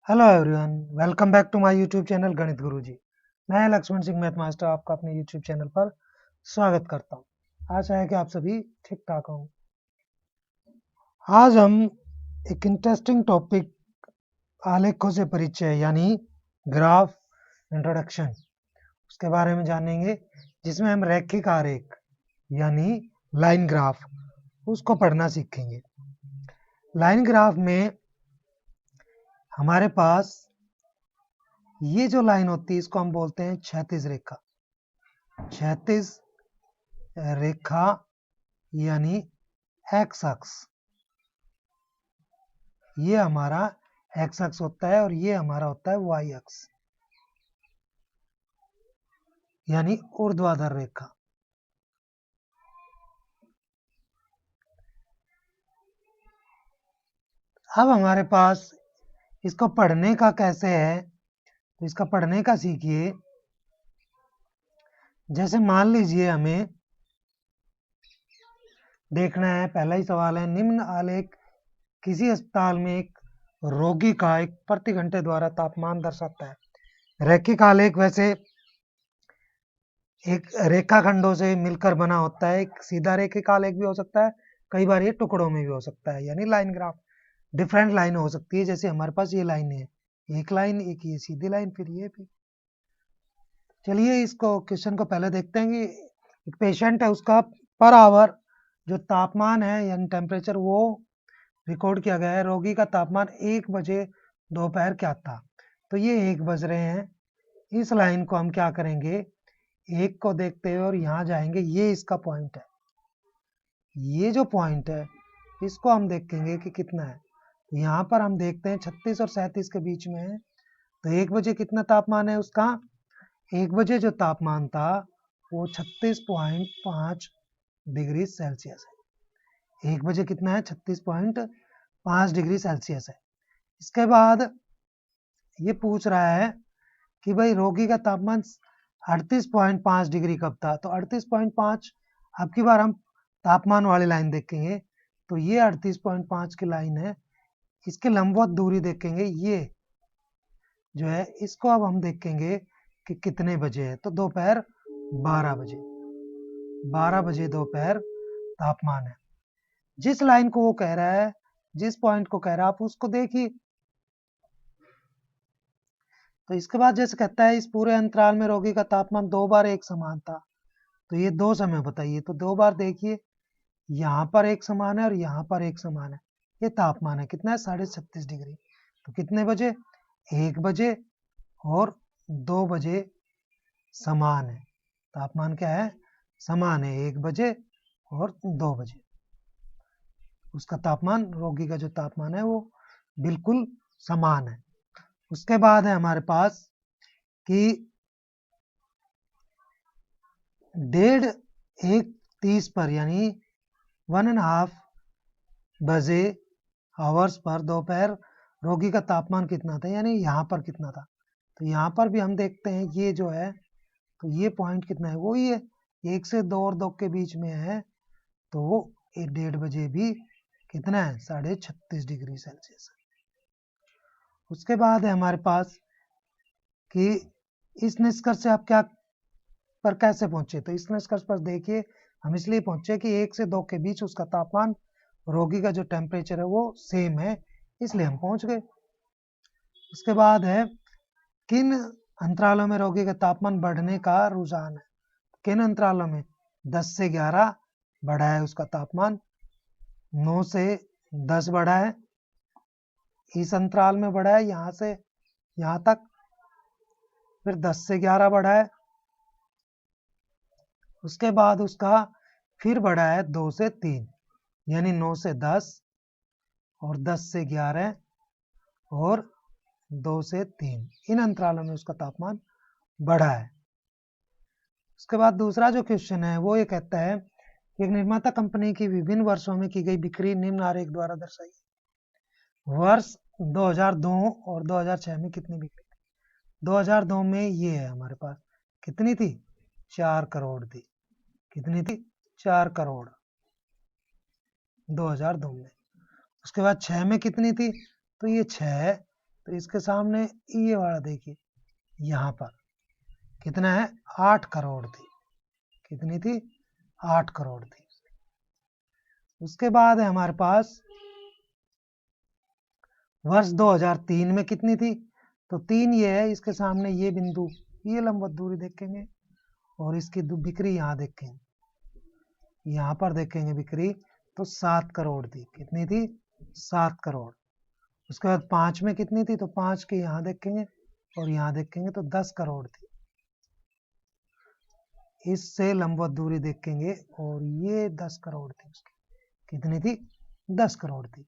Hello everyone, welcome back to my YouTube channel Ganit Guruji. मैं Lakshman Singh math master आपका अपने YouTube channel पर स्वागत करता हूँ। आशा है कि आप सभी ठीक ठाक हों। आज हम एक इंटरेस्टिंग टॉपिक आलेखों से परिचय यानी ग्राफ इंट्रोडक्शन उसके बारे में जानेंगे, जिसमें हम रैखिक आरेख यानी लाइन ग्राफ उसको पढ़ना सीखेंगे। लाइन ग्राफ में हमारे पास ये जो लाइन होती है इसको हम बोलते हैं क्षैतिज रेखा। क्षैतिज रेखा यानी एक्स अक्ष, ये हमारा एक्स अक्ष होता है और ये हमारा होता है वाई अक्ष यानी ऊर्ध्वाधर रेखा। अब हमारे पास इसको पढ़ने का कैसे है, तो इसका पढ़ने का सीखिए। जैसे मान लीजिए हमें देखना है, पहला ही सवाल है, निम्न आलेख किसी अस्पताल में एक रोगी का एक प्रति घंटे द्वारा तापमान दर्शाता है। रैखिक आलेख वैसे एक रेखाखंडों से मिलकर बना होता है। एक सीधा रेखिक आलेख भी हो सकता है, कई बार ये टुकड़ों में भी हो सकता है, यानी लाइन ग्राफ डिफरेंट लाइन हो सकती है। जैसे हमारे पास ये लाइन है, एक लाइन, एक ये सीधी लाइन, फिर ये भी। चलिए इसको क्वेश्चन को पहले देखते हैं कि एक पेशेंट है, उसका पर आवर जो तापमान है यानी टेम्परेचर वो रिकॉर्ड किया गया है। रोगी का तापमान 1 बजे दोपहर क्या था, तो ये 1 बज रहे हैं। इस लाइन को हम क्या करेंगे, एक को देखते हुए और यहाँ जाएंगे, ये इसका पॉइंट है। ये जो पॉइंट है इसको हम देखेंगे कि कितना है। यहाँ पर हम देखते हैं 36 और 37 के बीच में है, तो 1 बजे कितना तापमान है उसका। 1 बजे जो तापमान था वो 36.5 डिग्री सेल्सियस है। 1 बजे कितना है, 36.5 डिग्री सेल्सियस है। इसके बाद ये पूछ रहा है कि भाई रोगी का तापमान 38.5 डिग्री कब था, तो 38.5 अब की बार हम तापमान वाली लाइन देखेंगे, तो ये 38.5 की लाइन है। इसके लंबवत दूरी देखेंगे, ये जो है इसको अब हम देखेंगे कि कितने बजे है, तो दोपहर 12 बजे। 12 बजे दोपहर तापमान है। जिस लाइन को वो कह रहा है, जिस पॉइंट को कह रहा है, आप उसको देखिए। तो इसके बाद जैसे कहता है, इस पूरे अंतराल में रोगी का तापमान 2 बार एक समान था, तो ये 2 समय बताइए। तो 2 बार देखिए, यहाँ पर एक समान है और यहाँ पर एक समान है। ये तापमान है कितना है, 36.5 डिग्री। तो कितने बजे, 1 बजे और 2 बजे समान है। तापमान क्या है, समान है, 1 बजे और 2 बजे। उसका तापमान, रोगी का जो तापमान है वो बिल्कुल समान है। उसके बाद है हमारे पास कि 1:30 पर यानी 1.5 बजे आवर्स पर दोपहर रोगी का तापमान कितना था, यानी यहाँ पर कितना था। तो यहाँ पर भी हम देखते हैं, ये जो है, तो ये पॉइंट कितना है, वही है, 1 से 2 और 2 के बीच में है, तो वो 1:30 बजे भी कितना है, 36.5 डिग्री सेल्सियस है। उसके बाद है हमारे पास कि इस निष्कर्ष से आप क्या पर कैसे पहुंचे, तो इस निष्कर्ष पर देखिए, हम इसलिए पहुंचे कि 1 से 2 के बीच उसका तापमान, रोगी का जो टेम्परेचर है वो सेम है, इसलिए हम पहुंच गए। उसके बाद है, किन अंतरालों में रोगी का तापमान बढ़ने का रुझान है। किन अंतरालों में, 10 से 11 बढ़ा है उसका तापमान, 9 से 10 बढ़ा है, इस अंतराल में बढ़ा है यहाँ से यहाँ तक, फिर 10 से 11 बढ़ा है, उसके बाद उसका फिर बढ़ा है 2 से 3, यानी 9 से 10 और 10 से 11 और 2 से 3, इन अंतरालों में उसका तापमान बढ़ा है। उसके बाद दूसरा जो क्वेश्चन है वो ये कहता है कि एक निर्माता कंपनी की विभिन्न वर्षों में की गई बिक्री निम्न आरेख द्वारा दर्शाई। वर्ष 2002 और 2006 में कितनी बिक्री थी। 2002 में ये है हमारे पास, कितनी थी, 4 करोड़ थी। कितनी थी, 4 करोड़ 2002 में। उसके बाद 6 में कितनी थी, तो ये 6 तो इसके सामने ये वाला देखिए, यहाँ पर कितना है, 8 करोड़ थी। कितनी थी, 8 करोड़ थी। उसके बाद है हमारे पास वर्ष 2003 में कितनी थी, तो 3 ये है, इसके सामने ये बिंदु, ये लंबवत दूरी देखेंगे और इसकी बिक्री यहाँ देखेंगे, यहाँ पर देखेंगे बिक्री, तो 7 करोड़ थी। कितनी थी, 7 करोड़। उसके बाद 5 में कितनी थी, तो 5 के यहाँ देखेंगे और यहाँ देखेंगे तो 10 करोड़ थी। इससे लंबवत दूरी देखेंगे और ये 10 करोड़ थी उसकी। कितनी थी, 10 करोड़ थी।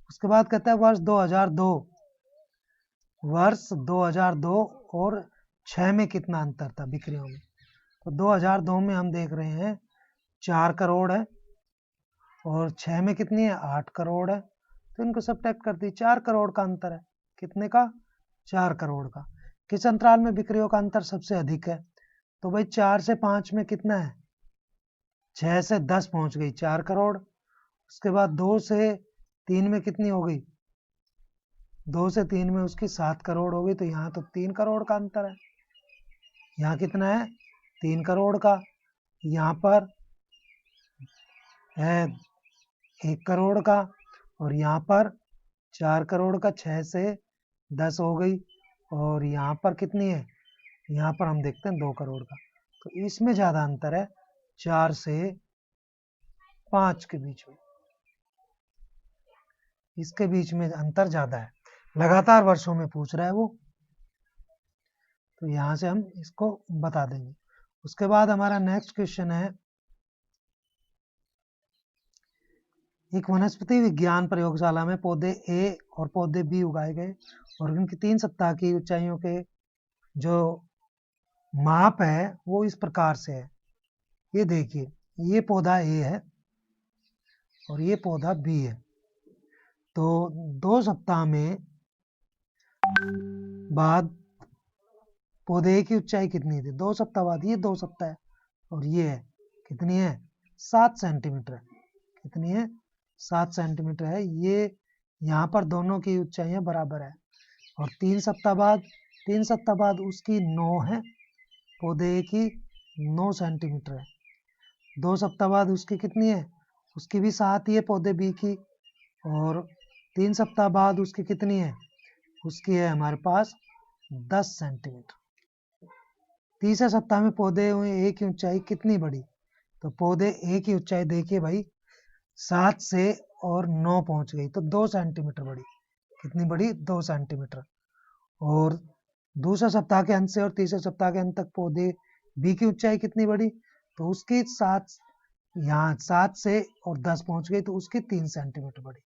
उसके बाद कहता है वर्ष 2002, वर्ष 2002 और 6 में कितना अंतर था बिक्रियों में, तो 2002 में हम देख रहे हैं 4 करोड़ है और 6 में कितनी है, 8 करोड़ है। तो इनको सब्ट्रैक्ट कर दी, 4 करोड़ का अंतर है। कितने का, 4 करोड़ का। किस अंतराल में बिक्रियों का अंतर सबसे अधिक है, तो भाई 4 से 5 में कितना है, 6 से 10 पहुंच गई, 4 करोड़। उसके बाद 2 से 3 में कितनी हो गई, 2 से 3 में उसकी 7 करोड़ हो गई, तो यहाँ तो 3 करोड़ का अंतर है। यहाँ कितना है, 3 करोड़ का। यहाँ पर है 1 करोड़ का और यहाँ पर 4 करोड़ का, 6 से 10 हो गई और यहाँ पर कितनी है, यहाँ पर हम देखते हैं 2 करोड़ का। तो इसमें ज़्यादा अंतर है 4 से 5 के बीच में, इसके बीच में अंतर ज़्यादा है। लगातार वर्षों में पूछ रहा है वो, तो यहाँ से हम इसको बता देंगे। उसके बाद हमारा नेक्स्ट क्वेश्चन है, एक वनस्पति विज्ञान प्रयोगशाला में पौधे ए और पौधे बी उगाए गए और उनकी 3 सप्ताह की ऊंचाइयों के जो माप है वो इस प्रकार से है। ये देखिए, ये पौधा ए है और ये पौधा बी है। तो 2 सप्ताह में बाद पौधे की ऊंचाई कितनी थी, 2 सप्ताह बाद, ये 2 सप्ताह है और ये है कितनी है, 7 सेंटीमीटर है। कितनी है, 7 सेंटीमीटर है। ये यहाँ पर दोनों की ऊंचाइयां बराबर है और 3 सप्ताह बाद उसकी 9 है, पौधे की 9 सेंटीमीटर है। 2 सप्ताह बाद उसकी कितनी है, उसकी भी 7 ही है पौधे बी की, और 3 सप्ताह बाद उसकी कितनी है, उसकी है हमारे पास 10 सेंटीमीटर। तीसरे सप्ताह में पौधे ए की ऊंचाई कितनी बढ़ी, तो पौधे ए की ऊंचाई देखिए भाई 7 से और 9 पहुंच गई, तो 2 सेंटीमीटर बढ़ी। कितनी बढ़ी, 2 सेंटीमीटर। और दूसरे सप्ताह के अंत से और तीसरे सप्ताह के अंत तक पौधे बी की ऊंचाई कितनी बढ़ी, तो उसकी 7, यहाँ 7 से और 10 पहुंच गई, तो उसकी 3 सेंटीमीटर बढ़ी।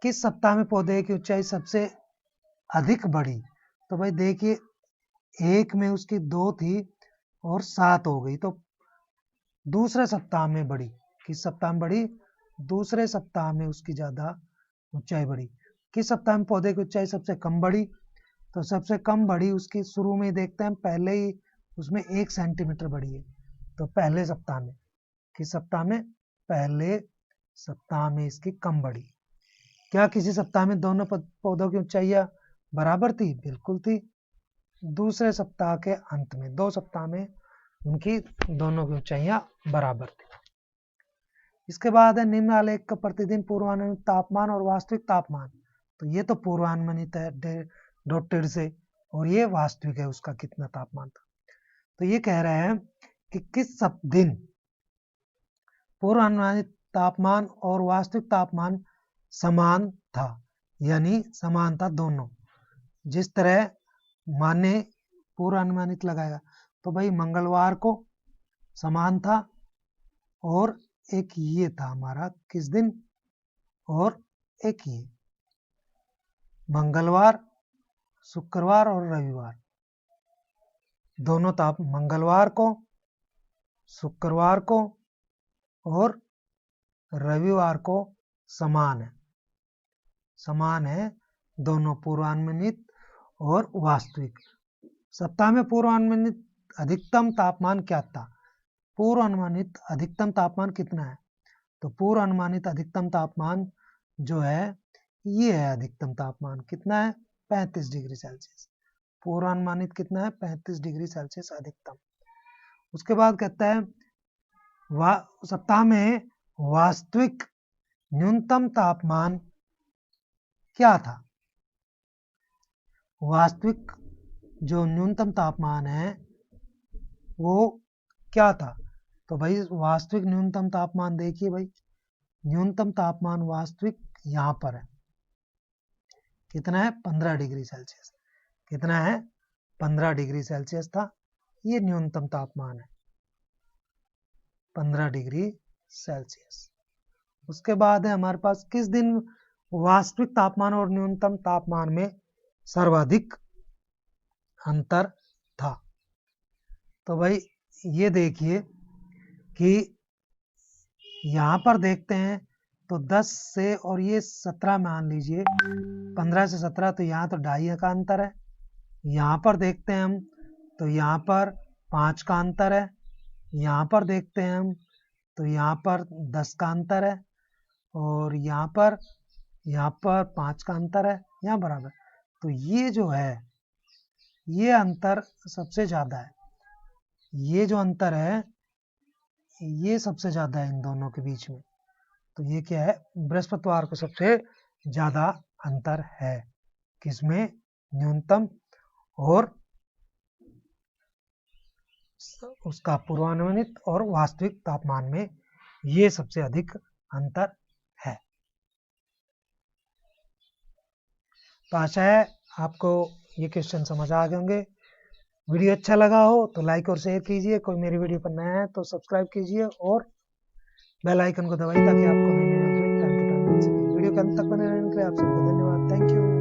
किस सप्ताह में पौधे की ऊंचाई सबसे अधिक बढ़ी, तो भाई देखिए, एक में उसकी 2 थी और 7 हो गई, तो दूसरे सप्ताह में बढ़ी। किस सप्ताह में बढ़ी, दूसरे सप्ताह में उसकी ज्यादा ऊंचाई बढ़ी। किस सप्ताह में पौधे की ऊंचाई सबसे कम बढ़ी, तो सबसे कम बढ़ी उसकी शुरू में देखते हैं, पहले ही उसमें 1 सेंटीमीटर बढ़ी है, तो पहले सप्ताह में। किस सप्ताह में, पहले सप्ताह में इसकी कम बढ़ी। क्या किसी सप्ताह में दोनों पौधों की ऊंचाइयां बराबर थी, बिल्कुल थी। दूसरे सप्ताह के अंत में, 2 सप्ताह में उनकी दोनों की ऊंचाइयां बराबर थी। इसके बाद है निम्न आलेख का प्रतिदिन पूर्वानुमानित तापमान और वास्तविक तापमान। तो ये तो पूर्वानुमानित है डॉटेड से, और ये वास्तविक है उसका कितना तापमान था। तो ये कह रहे हैं कि किस दिन पूर्वानुमानित तापमान और वास्तविक तापमान समान था, यानी समान था दोनों। जिस तरह माने पूर्वानुमानित लगाएगा, तो भाई मंगलवार को समान था और एक ये था हमारा किस दिन, और एक ये मंगलवार, शुक्रवार और रविवार, दोनों ताप मंगलवार को, शुक्रवार को और रविवार को समान है दोनों पूर्वानुमानित और वास्तविक। सप्ताह में पूर्वानुमानित अधिकतम तापमान क्या था, पूर्वानुमानित अधिकतम तापमान कितना है, तो पूर्वानुमानित अधिकतम तापमान जो है ये है अधिकतम तापमान, कितना है 35 डिग्री सेल्सियस। पूर्वानुमानित कितना है 35 डिग्री सेल्सियस अधिकतम। उसके बाद कहता है सप्ताह में वास्तविक न्यूनतम तापमान क्या था। वास्तविक जो न्यूनतम तापमान है वो क्या था। तो भाई वास्तविक न्यूनतम तापमान देखिए भाई, न्यूनतम तापमान वास्तविक यहाँ पर है, कितना है 15 डिग्री सेल्सियस। कितना है 15 डिग्री सेल्सियस था, ये न्यूनतम तापमान है 15 डिग्री सेल्सियस। उसके बाद है हमारे पास किस दिन वास्तविक तापमान और न्यूनतम तापमान में सर्वाधिक अंतर था। तो भाई ये देखिए कि यहाँ पर देखते हैं तो 10 से और ये 17 मान लीजिए, 15 से 17 तो यहाँ तो 2.5 का अंतर है। यहाँ पर देखते हैं हम तो यहाँ पर 5 का अंतर है। यहाँ पर देखते हैं हम तो यहाँ पर 10 का अंतर है, और यहाँ पर 5 का अंतर है, यहाँ बराबर। तो ये जो है ये अंतर सबसे ज़्यादा है, ये जो अंतर है ये सबसे ज़्यादा है इन दोनों के बीच में। तो ये क्या है, बृहस्पतिवार को सबसे ज़्यादा अंतर है, किसमें, न्यूनतम और उसका पूर्वानुमानित और वास्तविक तापमान में ये सबसे अधिक अंतर है। तो आशा है आपको ये क्वेश्चन समझ आ गए होंगे। वीडियो अच्छा लगा हो तो लाइक और शेयर कीजिए, कोई मेरी वीडियो पर नया है तो सब्सक्राइब कीजिए और बेल आइकन को दबाइए ताकि आपको मेरी टाइम टू टाइम मिल सके। वीडियो के अंत तक बने रहने के लिए आप सबको धन्यवाद। Thank you.